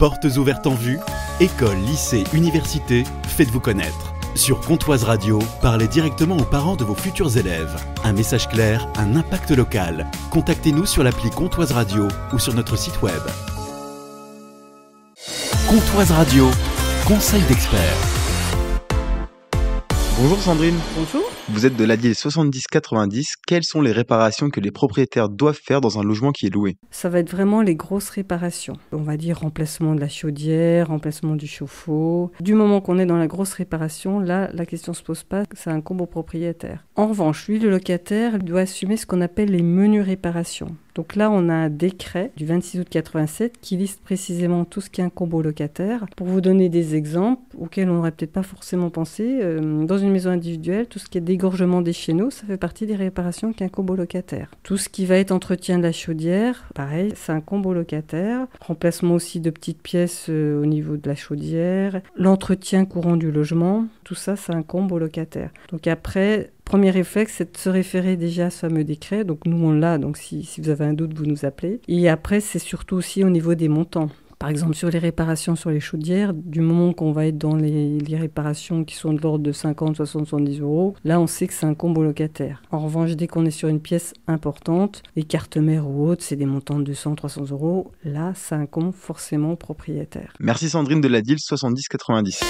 Portes ouvertes en vue, école, lycée, université, faites-vous connaître. Sur Comptoise Radio, parlez directement aux parents de vos futurs élèves. Un message clair, un impact local. Contactez-nous sur l'appli Comptoise Radio ou sur notre site web. Comptoise Radio, conseil d'experts. Bonjour Sandrine. Bonjour. Vous êtes de l'ADIL 70-90. Quelles sont les réparations que les propriétaires doivent faire dans un logement qui est loué ? Ça va être vraiment les grosses réparations. On va dire remplacement de la chaudière, remplacement du chauffe-eau. Du moment qu'on est dans la grosse réparation, là, la question ne se pose pas, ça incombe au propriétaire. En revanche, lui, le locataire, il doit assumer ce qu'on appelle les menues réparations. Donc là, on a un décret du 26 août 87 qui liste précisément tout ce qui incombe au locataire. Pour vous donner des exemples auxquels on n'aurait peut-être pas forcément pensé, dans une maison individuelle, tout ce qui est dégorgement des chéneaux, ça fait partie des réparations qui incombent au locataire. Tout ce qui va être entretien de la chaudière, pareil, ça incombe au locataire. Remplacement aussi de petites pièces au niveau de la chaudière. L'entretien courant du logement, tout ça, ça incombe au locataire. Donc après, premier réflexe, c'est de se référer déjà à ce fameux décret. Donc nous, on l'a, donc si vous avez un doute, vous nous appelez. Et après, c'est surtout aussi au niveau des montants. Par exemple, sur les réparations sur les chaudières, du moment qu'on va être dans les réparations qui sont de l'ordre de 50, 60, 70 euros, là, on sait que c'est un combo locataire. En revanche, dès qu'on est sur une pièce importante, les cartes mères ou autres, c'est des montants de 200, 300 euros, là, ça incombe forcément au propriétaire. Merci Sandrine de l'ADIL 70-90.